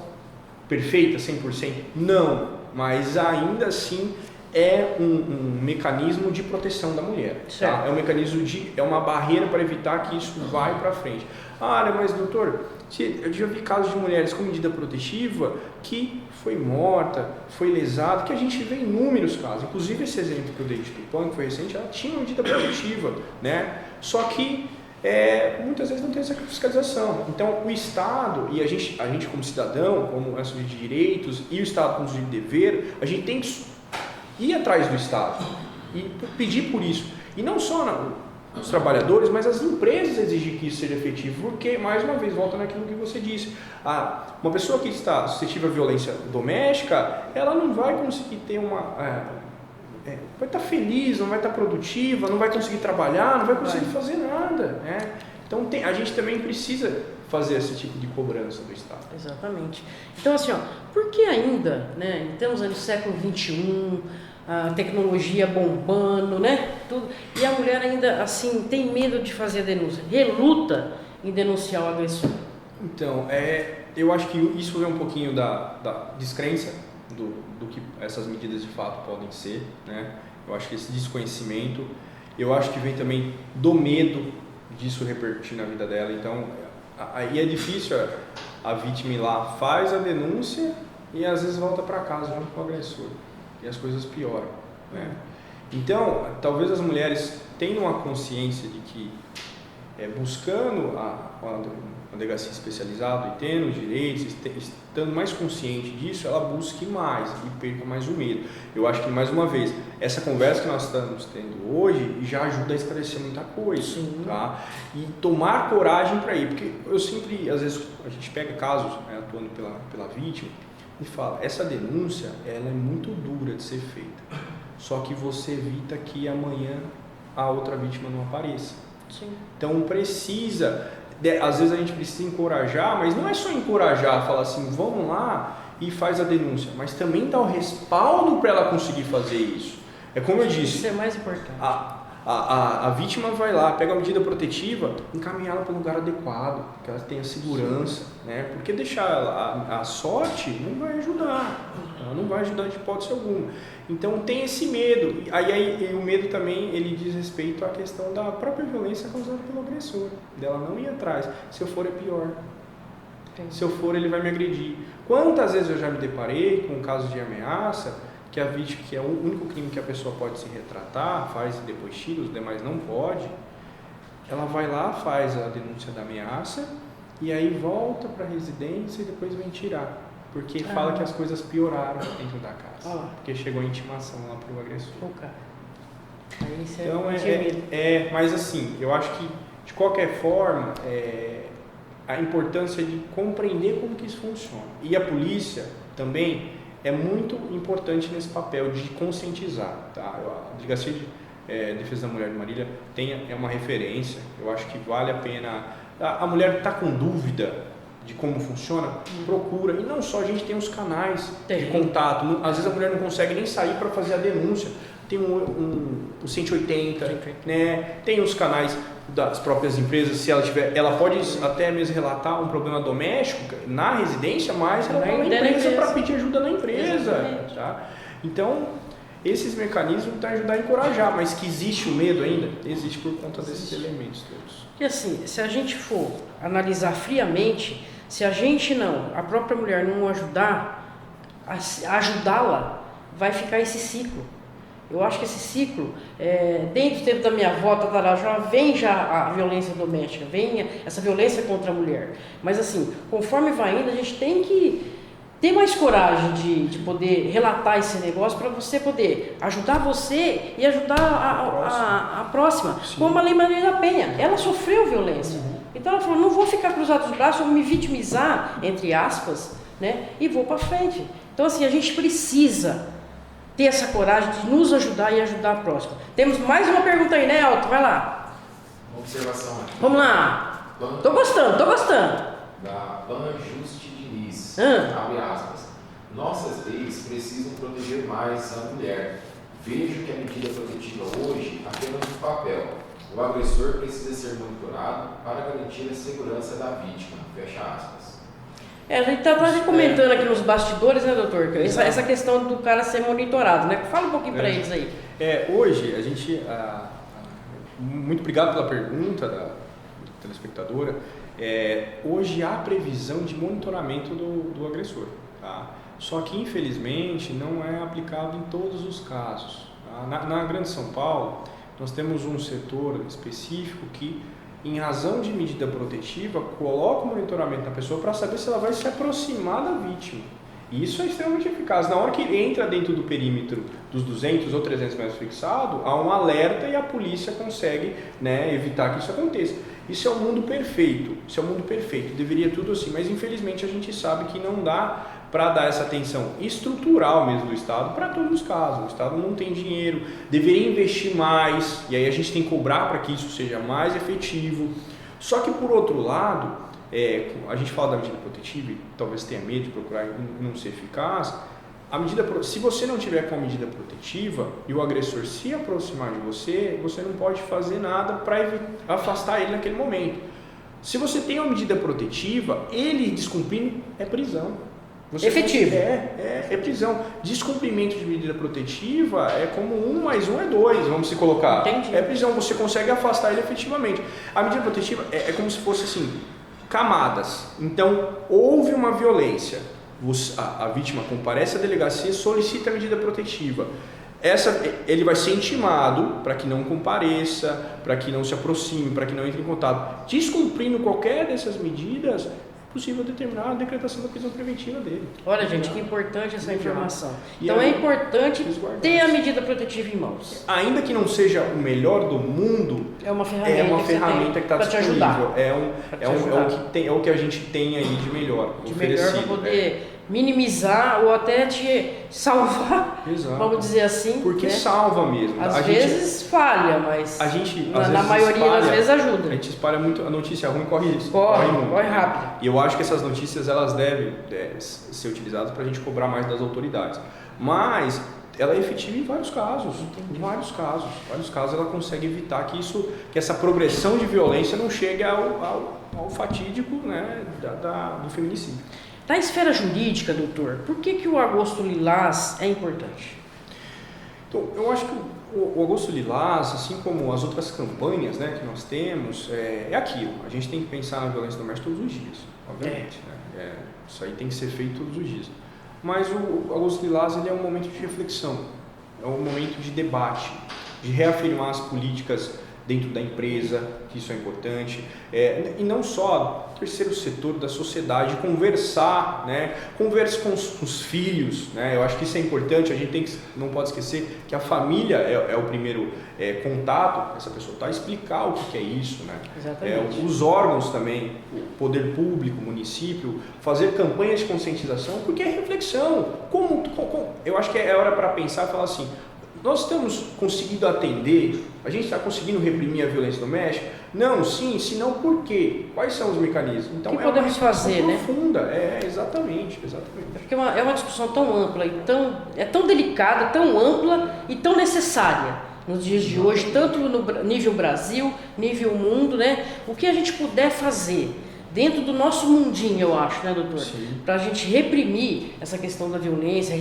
perfeitas 100%? Não. Mas ainda assim é um mecanismo de proteção da mulher. Tá? É um mecanismo é uma barreira para evitar que isso vai para frente. Mas doutor, eu já vi casos de mulheres com medida protetiva que foi morta, foi lesada, que a gente vê inúmeros casos. Inclusive esse exemplo que eu dei de Tupã, que foi recente, ela tinha uma medida protetiva, né? Só que muitas vezes não tem essa fiscalização. Então o Estado e a gente como cidadão, como sujeito de direitos, e o Estado como sujeito de dever, a gente tem que ir atrás do Estado e pedir por isso. E não só os trabalhadores, mas as empresas exigir que isso seja efetivo, porque, mais uma vez, volta naquilo que você disse, uma pessoa que está suscetível à violência doméstica, ela não vai conseguir ter vai estar feliz, não vai estar produtiva, não vai conseguir trabalhar, não vai conseguir fazer nada, né? Então a gente também precisa fazer esse tipo de cobrança do Estado. Exatamente. Então assim, por que ainda, né, estamos no século XXI, a tecnologia bombando, né, tudo, e a mulher ainda assim tem medo de fazer a denúncia, reluta em denunciar o agressor? Então, eu acho que isso vem um pouquinho da descrença do que essas medidas de fato podem ser, né? Eu acho que esse desconhecimento, eu acho que vem também do medo disso repercutir na vida dela. Então, aí é difícil a vítima ir lá, faz a denúncia e às vezes volta para casa junto com o agressor e as coisas pioram, né? Então, talvez as mulheres tenham a consciência de que buscando uma delegacia especializada e tendo direitos, estando mais consciente disso, ela busque mais e perca mais o medo. Eu acho que, mais uma vez, essa conversa que nós estamos tendo hoje já ajuda a esclarecer muita coisa, tá? E tomar coragem para ir, porque eu sempre, às vezes, a gente pega casos, né, atuando pela vítima e fala, essa denúncia, ela é muito dura de ser feita, só que você evita que amanhã a outra vítima não apareça. Sim. Então precisa, às vezes a gente precisa encorajar, mas não é só encorajar, falar assim, vamos lá e faz a denúncia, mas também dar o respaldo para ela conseguir fazer isso. É como eu disse, isso é mais importante. A vítima vai lá, pega a medida protetiva, encaminhar ela para um lugar adequado, que ela tenha segurança, né? Porque deixar ela a sorte não vai ajudar, ela não vai ajudar de hipótese alguma. Então tem esse medo, aí o medo também ele diz respeito à questão da própria violência causada pelo agressor, dela não ir atrás, se eu for é pior, se eu for ele vai me agredir. Quantas vezes eu já me deparei com casos de ameaça, que a vítima, que é o único crime que a pessoa pode se retratar, faz e depois tira, os demais não pode, ela vai lá, faz a denúncia da ameaça e aí volta para a residência e depois vem tirar, porque fala que as coisas pioraram dentro da casa, porque chegou a intimação lá para o agressor. Então mas assim, eu acho que de qualquer forma, a importância de compreender como que isso funciona, e a polícia também é muito importante nesse papel de conscientizar, tá? A Delegacia de Defesa da Mulher de Marília é uma referência, eu acho que vale a pena. A mulher que está com dúvida de como funciona, procura, e não só, a gente tem os canais de contato, às vezes a mulher não consegue nem sair para fazer a denúncia, tem o 180, né? Tem os canais das próprias empresas, se ela tiver, ela pode até mesmo relatar um problema doméstico na residência, mas ela vai na empresa para pedir ajuda na empresa, tá? Então, esses mecanismos estão ajudando a encorajar, mas que existe o medo ainda, existe por conta desses elementos todos. E assim, se a gente for analisar friamente, se a própria mulher não ajudar, ajudá-la, vai ficar esse ciclo. Eu acho que esse ciclo, desde o tempo da minha avó, já vem a violência doméstica, vem essa violência contra a mulher. Mas assim, conforme vai indo, a gente tem que ter mais coragem de poder relatar esse negócio para você poder ajudar você e ajudar a próxima. Como a Lei Maria da Penha, ela sofreu violência. Então ela falou, não vou ficar cruzado os braços, vou me vitimizar, entre aspas, né? E vou para frente. Então, assim, a gente precisa ter essa coragem de nos ajudar e ajudar a próxima. Temos mais uma pergunta aí, né, Alto? Vai lá. Uma observação aqui. Vamos lá. Tô gostando. Da Panjuste Diniz, Ah. abre aspas. Nossas leis precisam proteger mais a mulher. Vejo que a medida protetiva hoje apenas no papel. O agressor precisa ser monitorado para garantir a segurança da vítima. Fecha aspas. A gente está comentando aqui nos bastidores, né, doutor? Essa questão do cara ser monitorado, né? Fala um pouquinho para eles aí. Hoje, a gente... muito obrigado pela pergunta da telespectadora. Hoje há previsão de monitoramento do agressor, tá? Só que, infelizmente, não é aplicado em todos os casos. Tá? Na Grande São Paulo, nós temos um setor específico que, em razão de medida protetiva, coloca o monitoramento na pessoa para saber se ela vai se aproximar da vítima. E isso é extremamente eficaz. Na hora que entra dentro do perímetro dos 200 ou 300 metros fixado, há um alerta e a polícia consegue, né, evitar que isso aconteça. Isso é o mundo perfeito. Deveria tudo assim, mas infelizmente a gente sabe que não dá para dar essa atenção estrutural mesmo do Estado para todos os casos. O Estado não tem dinheiro, deveria investir mais, e aí a gente tem que cobrar para que isso seja mais efetivo. Só que, por outro lado, a gente fala da medida protetiva e talvez tenha medo de procurar não ser eficaz. Se você não tiver com a medida protetiva e o agressor se aproximar de você, você não pode fazer nada para afastar ele naquele momento. Se você tem uma medida protetiva, ele descumprindo é prisão. Efetivo. É prisão. Descumprimento de medida protetiva é como 1 mais 1 é 2, vamos se colocar. Entendi. É prisão, você consegue afastar ele efetivamente. A medida protetiva é como se fosse assim, camadas. Então, houve uma violência, a vítima comparece à delegacia e solicita a medida protetiva. Ele vai ser intimado para que não compareça, para que não se aproxime, para que não entre em contato. Descumprindo qualquer dessas medidas, possível determinar a decretação da prisão preventiva dele. Olha, gente, que importante essa informação. Então é importante ter a medida protetiva em mãos. Ainda que não seja o melhor do mundo, é uma ferramenta que está disponível. É o que a gente tem aí de melhor. De melhor para poder minimizar ou até te salvar, vamos dizer assim. Porque né? salva mesmo. Às vezes falha, mas na maioria das vezes ajuda. A gente espalha muito, a notícia ruim corre rápido. E eu acho que essas notícias elas devem ser utilizadas para a gente cobrar mais das autoridades. Mas ela é efetiva em vários casos. Em vários casos ela consegue evitar que essa progressão de violência não chegue ao fatídico, né, do feminicídio. Na esfera jurídica, doutor, por que o Agosto Lilás é importante? Então, eu acho que o Agosto Lilás, assim como as outras campanhas, né, que nós temos, é aquilo. A gente tem que pensar na violência doméstica todos os dias, obviamente. Né? Isso aí tem que ser feito todos os dias. Mas o Agosto Lilás ele é um momento de reflexão, é um momento de debate, de reafirmar as políticas dentro da empresa, que isso é importante, e não só o terceiro setor da sociedade, conversar, né? Converse com os filhos, né? Eu acho que isso é importante, a gente não pode esquecer que a família é o primeiro contato com essa pessoa, tá? Explicar o que é isso, né? Exatamente. Os órgãos também, o poder público, o município, fazer campanhas de conscientização, porque é reflexão, eu acho que é hora para pensar e falar assim, nós estamos conseguindo atender, a gente está conseguindo reprimir a violência doméstica? Não, sim, se não, por quê? Quais são os mecanismos? Então, o que podemos fazer, né? Profunda, exatamente. Porque é uma discussão tão ampla, é tão delicada, tão ampla e tão necessária nos dias de hoje, tanto no nível Brasil, nível mundo, né? O que a gente puder fazer dentro do nosso mundinho, eu acho, né, doutor? Para a gente reprimir essa questão da violência,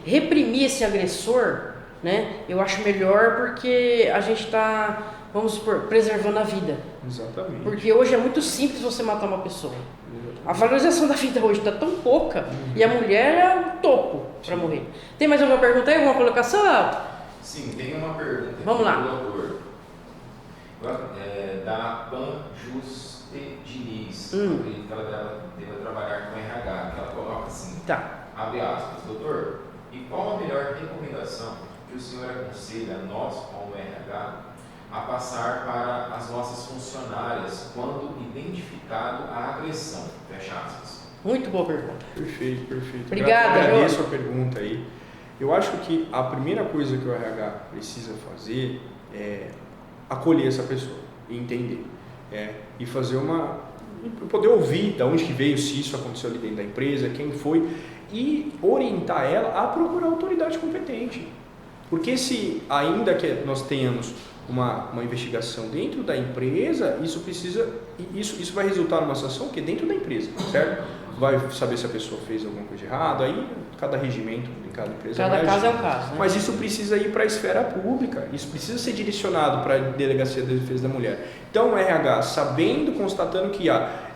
reprimir esse agressor, né? Eu acho melhor porque a gente está, vamos supor, preservando a vida. Exatamente. Porque hoje é muito simples você matar uma pessoa. A valorização da vida hoje está tão pouca e a mulher é o topo para morrer. Tem mais alguma pergunta aí? Alguma colocação? Sim, tem uma pergunta. Vamos lá. Do doutor. Da Panjuste Diniz, que ela deve trabalhar com RH, que ela coloca assim, abre aspas, doutor, e qual a melhor recomendação que o senhor aconselha a nós, como RH, a passar para as nossas funcionárias quando identificado a agressão, fecha aspas. Muito boa pergunta. Perfeito, perfeito. Obrigada, agradeço a pergunta aí. Eu acho que a primeira coisa que o RH precisa fazer é acolher essa pessoa e entender. E fazer poder ouvir de onde que veio, se isso aconteceu ali dentro da empresa, quem foi, e orientar ela a procurar autoridade competente. Porque se ainda que nós tenhamos uma investigação dentro da empresa, isso vai resultar numa situação que é dentro da empresa, certo? Vai saber se a pessoa fez alguma coisa errada, aí cada regimento em cada empresa cada caso é um caso, né? Mas isso precisa ir para a esfera pública, isso precisa ser direcionado para a Delegacia de Defesa da Mulher. Então o RH, sabendo, constatando que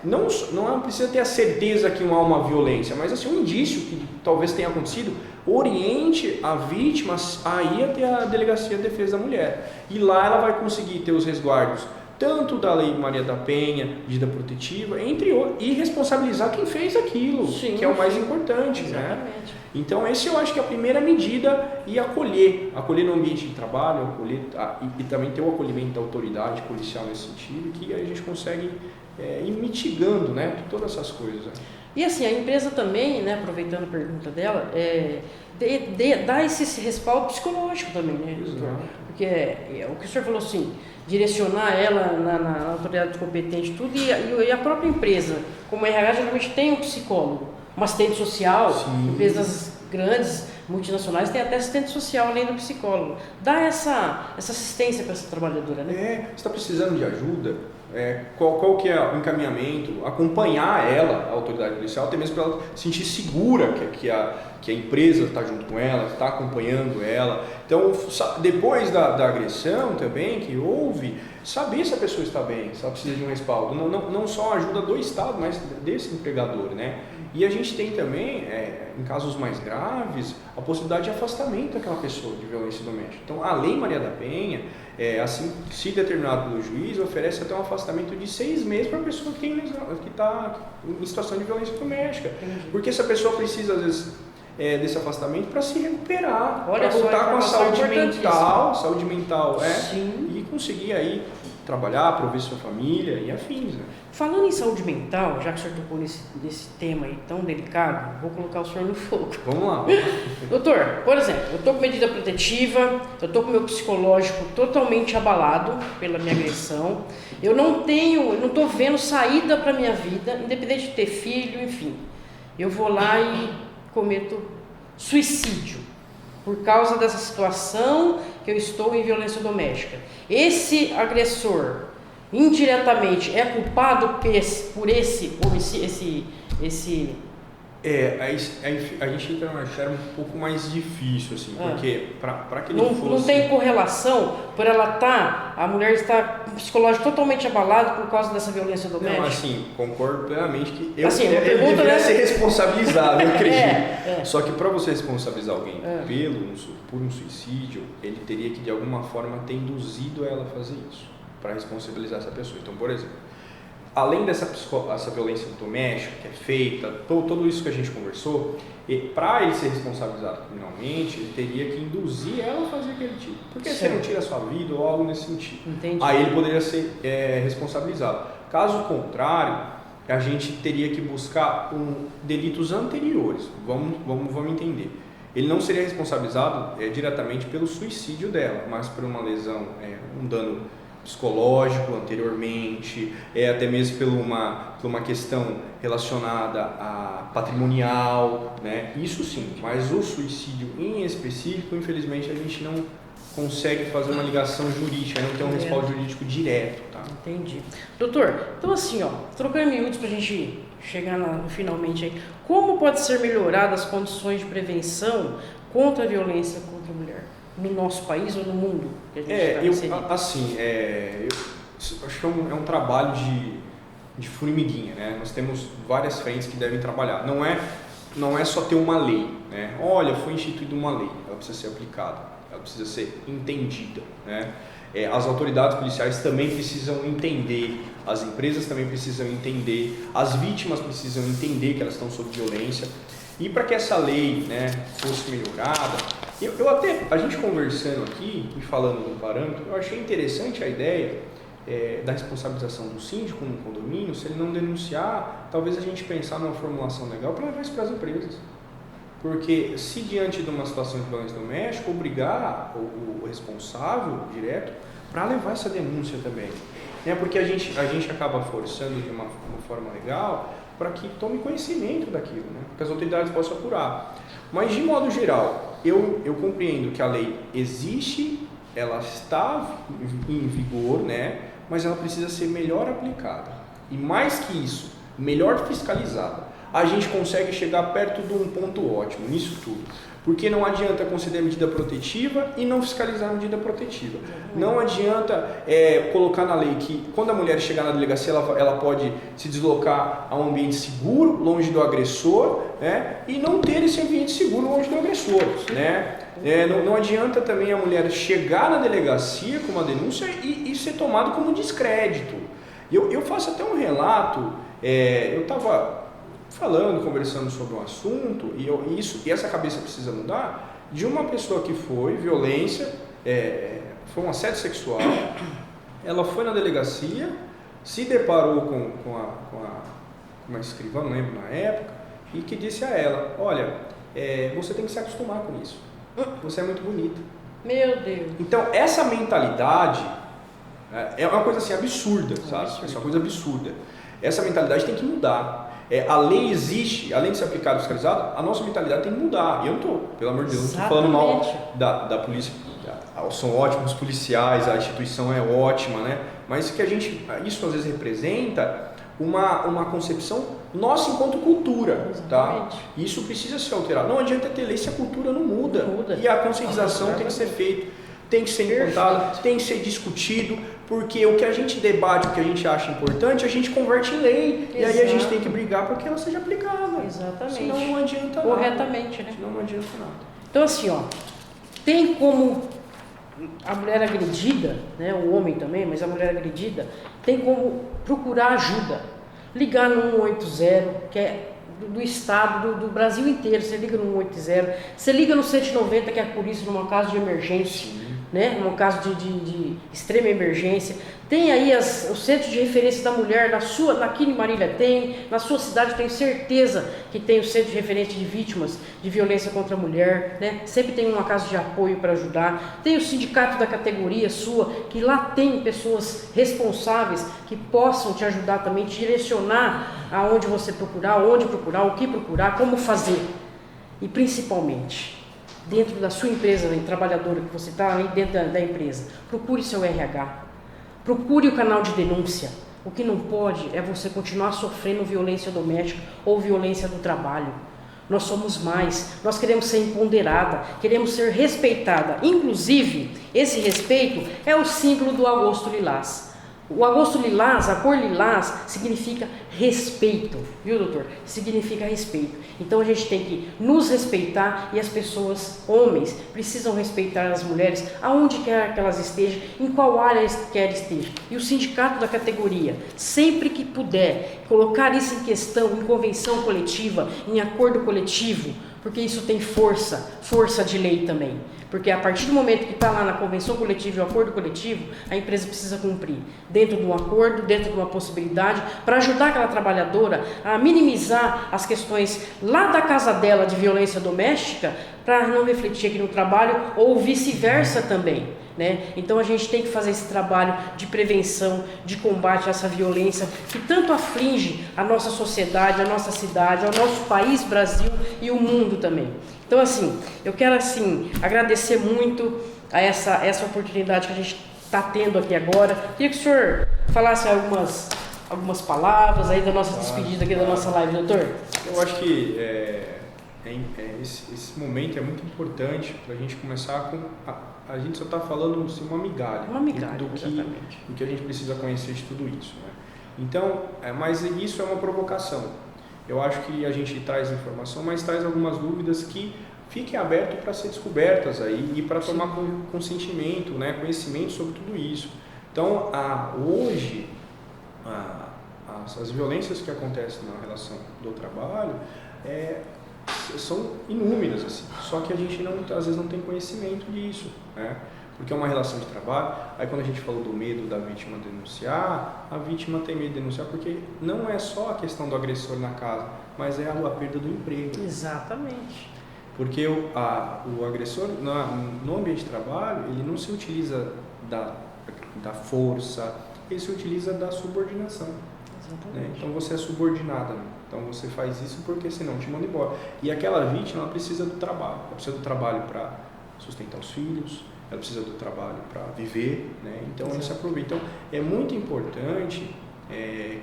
não precisa ter a certeza que não há uma violência, mas assim, um indício que talvez tenha acontecido, oriente a vítima a ir até a Delegacia de Defesa da Mulher. E lá ela vai conseguir ter os resguardos tanto da Lei Maria da Penha, medida protetiva, entre outros, e responsabilizar quem fez aquilo, que é o mais importante, né? Então, esse eu acho que é a primeira medida, e acolher no ambiente de trabalho, e também ter o acolhimento da autoridade policial nesse sentido, que a gente consegue ir mitigando, né, todas essas coisas. E assim, a empresa também, né, aproveitando a pergunta dela, dá esse respaldo psicológico também, né, doutor? Porque o que o senhor falou assim, direcionar ela na autoridade competente, tudo, e a própria empresa, como a RH, geralmente tem um psicólogo, um assistente social. Sim. Empresas grandes, multinacionais, tem até assistente social além do psicólogo. Dá essa assistência para essa trabalhadora, né? Você está precisando de ajuda? Qual que é o encaminhamento? Acompanhar ela, a autoridade policial, até mesmo para ela se sentir segura que a empresa está junto com ela, está acompanhando ela. Então, depois da agressão também que houve, saber se a pessoa está bem, se ela precisa de um respaldo. Não só a ajuda do Estado, mas desse empregador, né? E a gente tem também, em casos mais graves, a possibilidade de afastamento daquela pessoa de violência doméstica. Então, a Lei Maria da Penha, assim, se determinado pelo juiz, oferece até um afastamento de 6 meses para a pessoa que está em situação de violência doméstica. Porque essa pessoa precisa, às vezes, desse afastamento para se recuperar, para voltar com a saúde mental, e conseguir aí trabalhar, prover sua família e afins, né? Falando em saúde mental, já que o senhor tocou nesse tema aí tão delicado, vou colocar o senhor no fogo. Vamos lá. Doutor, por exemplo, eu estou com medida protetiva, eu estou com meu psicológico totalmente abalado pela minha agressão, eu não estou vendo saída para minha vida, independente de ter filho, enfim. Eu vou lá e cometo suicídio por causa dessa situação que eu estou em violência doméstica. Esse agressor, indiretamente, é culpado por esse a gente entra numa esfera um pouco mais difícil, assim, porque para que não tem correlação por a mulher está com o psicológico totalmente abalado por causa dessa violência doméstica? Não, assim, concordo plenamente que ele deveria ser responsabilizado, eu acredito. Só que para você responsabilizar alguém por um suicídio, ele teria que de alguma forma ter induzido ela a fazer isso, para responsabilizar essa pessoa. Então, por exemplo, além dessa violência doméstica que é feita, tudo isso que a gente conversou, para ele ser responsabilizado criminalmente, ele teria que induzir ela a fazer aquele tipo. Porque você não tira a sua vida ou algo nesse sentido. Entendi. Aí ele poderia ser responsabilizado. Caso contrário, a gente teria que buscar delitos anteriores. Vamos entender. Ele não seria responsabilizado diretamente pelo suicídio dela, mas por uma lesão, um dano psicológico anteriormente, até mesmo por uma questão relacionada a patrimonial, né? Isso sim, mas o suicídio em específico, infelizmente, a gente não consegue fazer uma ligação jurídica, não tem um respaldo jurídico direto, tá? Entendi. Doutor, então assim, trocando minutos pra gente chegar finalmente aí, como pode ser melhoradas as condições de prevenção contra a violência contra a mulher? No nosso país ou no mundo que a gente está inserido? Eu acho que é um trabalho de formiguinha, né? Nós temos várias frentes que devem trabalhar. Não é só ter uma lei, né? Olha, foi instituída uma lei, ela precisa ser aplicada, ela precisa ser entendida, né? As autoridades policiais também precisam entender, as empresas também precisam entender, as vítimas precisam entender que elas estão sob violência. E para que essa lei, né, fosse melhorada, a gente conversando aqui e falando do parâmetro, eu achei interessante a ideia da responsabilização do síndico no condomínio, se ele não denunciar, talvez a gente pensar numa formulação legal para levar isso para as empresas. Porque se diante de uma situação de violência doméstica, obrigar o responsável direto para levar essa denúncia também. Porque a gente acaba forçando de uma forma legal para que tome conhecimento daquilo, que as autoridades possam apurar. Mas de modo geral, eu compreendo que a lei existe, ela está em vigor, mas ela precisa ser melhor aplicada. E mais que isso, melhor fiscalizada. A gente consegue chegar perto de um ponto ótimo nisso tudo. Porque não adianta conceder medida protetiva e não fiscalizar a medida protetiva. Não adianta colocar na lei que quando a mulher chegar na delegacia, ela pode se deslocar a um ambiente seguro, longe do agressor, e não ter esse ambiente seguro longe do agressor. Não adianta também a mulher chegar na delegacia com uma denúncia e ser tomado como descrédito. Eu faço até um relato, eu estava conversando sobre um assunto, e essa cabeça precisa mudar, de uma pessoa que foi violência, foi um assédio sexual, ela foi na delegacia, se deparou com uma escrivã, não lembro na época, e que disse a ela, olha, você tem que se acostumar com isso, você é muito bonita. Meu Deus! Então, essa mentalidade é uma coisa assim absurda, sabe? É uma coisa absurda. Essa mentalidade tem que mudar. A lei existe, além de ser aplicada e fiscalizada, a nossa mentalidade tem que mudar. E eu não estou, pelo amor de Deus, não estou falando mal da polícia. São ótimos policiais, a instituição é ótima, mas que isso às vezes representa uma concepção nossa enquanto cultura. Tá? Isso precisa ser alterado. Não adianta ter lei se a cultura não muda. E a conscientização tem que ser feita, tem que ser implantado, tem que ser discutido, porque o que a gente debate, o que a gente acha importante, a gente converte em lei. E aí a gente tem que brigar para que ela seja aplicada. Exatamente. Senão não adianta nada. Corretamente, Senão não adianta nada. Então assim, tem como a mulher agredida, o homem também, mas a mulher agredida, tem como procurar ajuda. Ligar no 180, que é do estado, do Brasil inteiro, você liga no 180, você liga no 190, que é a polícia numa caso de emergência. Num caso de extrema emergência, tem aí o centro de referência da mulher, aqui em Marília tem, na sua cidade tenho certeza que tem o centro de referência de vítimas de violência contra a mulher, sempre tem uma casa de apoio para ajudar, tem o sindicato da categoria sua, que lá tem pessoas responsáveis que possam te ajudar também, te direcionar aonde você procurar, onde procurar, o que procurar, como fazer, e principalmente dentro da sua empresa, trabalhadora que você está aí dentro da empresa, procure seu RH, procure o canal de denúncia. O que não pode é você continuar sofrendo violência doméstica ou violência do trabalho. Nós somos mais, nós queremos ser empoderada, queremos ser respeitada. Inclusive, esse respeito é o símbolo do agosto lilás. O agosto lilás, a cor lilás, significa respeito, viu, doutor? Significa respeito. Então a gente tem que nos respeitar e as pessoas, homens, precisam respeitar as mulheres aonde quer que elas estejam, em qual área quer esteja. E o sindicato da categoria, sempre que puder, colocar isso em questão, em convenção coletiva, em acordo coletivo, porque isso tem força de lei também. Porque a partir do momento que está lá na convenção coletiva e o acordo coletivo, a empresa precisa cumprir dentro de um acordo, dentro de uma possibilidade, para ajudar aquela trabalhadora a minimizar as questões lá da casa dela de violência doméstica, para não refletir aqui no trabalho ou vice-versa também. Então a gente tem que fazer esse trabalho de prevenção, de combate a essa violência que tanto aflige a nossa sociedade, a nossa cidade, ao nosso país, Brasil e o mundo também. Então assim, eu quero agradecer muito a essa oportunidade que a gente está tendo aqui agora. Queria que o senhor falasse algumas palavras aí da nossa despedida aqui da nossa live, doutor. Eu acho que esse momento é muito importante para a gente começar com... A gente só está falando uma migalha, do que a gente precisa conhecer de tudo isso. Então, mas isso é uma provocação. Eu acho que a gente traz informação, mas traz algumas dúvidas que fiquem abertas para ser descobertas aí e para tomar consentimento, conhecimento sobre tudo isso. Então, hoje, as violências que acontecem na relação do trabalho são inúmeras, só que a gente às vezes não tem conhecimento disso. porque é uma relação de trabalho. Aí quando a gente falou do medo da vítima denunciar, a vítima tem medo de denunciar porque não é só a questão do agressor na casa, mas é a perda do emprego. Exatamente. Porque o agressor no ambiente de trabalho, ele não se utiliza da força, ele se utiliza da subordinação. Né? Então você é subordinada, né? Então você faz isso porque senão te manda embora. E aquela vítima, ela precisa do trabalho. Ela precisa do trabalho para sustentar os filhos, ela precisa do trabalho para viver, né? Então ele se aproveita. Então é muito importante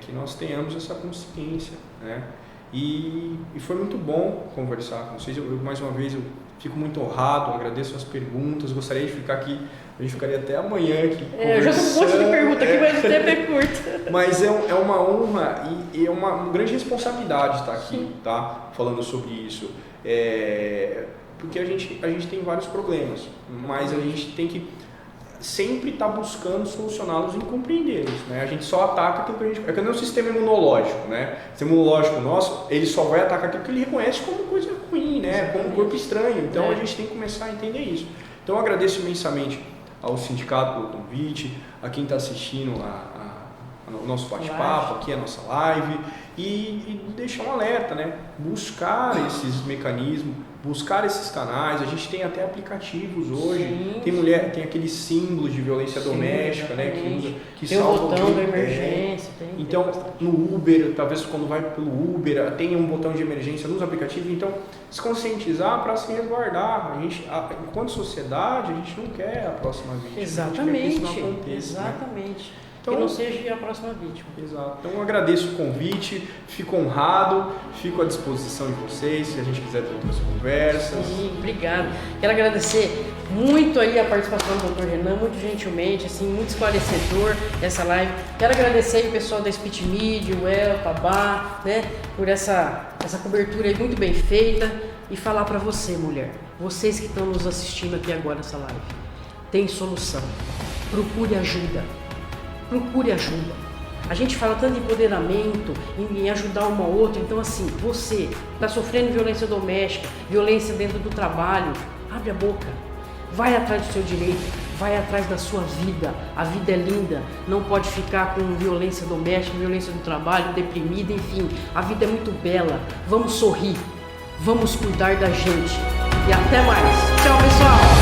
que nós tenhamos essa consciência, né? E foi muito bom conversar com vocês. Mais uma vez, eu fico muito honrado, agradeço as perguntas, gostaria de ficar aqui, a gente ficaria até amanhã aqui eu já tenho um monte de perguntas aqui, mas o tempo é curto. Mas é uma honra e é uma grande responsabilidade estar aqui, tá? Falando sobre isso. Porque a gente tem vários problemas, mas a gente tem que sempre estar buscando solucioná-los e compreendê-los, né? A gente só ataca aquilo que a gente... É que nem o sistema imunológico, né? O sistema imunológico nosso, ele só vai atacar aquilo que ele reconhece como coisa ruim, né? Como um corpo estranho. Então a gente tem que começar a entender isso. Então eu agradeço imensamente ao sindicato pelo convite, a quem está assistindo o nosso bate-papo, aqui a nossa live, e deixar um alerta, né? Buscar esses mecanismos, buscar esses canais. A gente tem até aplicativos hoje. Sim. Tem aqueles símbolos de violência doméstica, né? Que tem salvam o botão da emergência. Então, no Uber, talvez quando vai pelo Uber, tem um botão de emergência nos aplicativos. Então, se conscientizar para se resguardar. Enquanto sociedade, a gente não quer a próxima vítima. Exatamente. A gente quer que isso não aconteça, exatamente. Né? Que não seja a próxima vítima. Exato. Então eu agradeço o convite, fico honrado, fico à disposição de vocês, se a gente quiser ter outras conversas. Sim, obrigado. Quero agradecer muito aí a participação do Dr. Renan, muito gentilmente, assim, muito esclarecedor essa live. Quero agradecer aí o pessoal da Speech Media, o El, Tabá, né, por essa cobertura aí muito bem feita, e falar para você, mulher, vocês que estão nos assistindo aqui agora nessa live, tem solução. Procure ajuda. Procure ajuda. A gente fala tanto em empoderamento, em ajudar uma ou outra. Então, assim, você está sofrendo violência doméstica, violência dentro do trabalho, abre a boca. Vai atrás do seu direito, vai atrás da sua vida. A vida é linda, não pode ficar com violência doméstica, violência do trabalho, deprimida, enfim. A vida é muito bela. Vamos sorrir, vamos cuidar da gente. E até mais. Tchau, pessoal!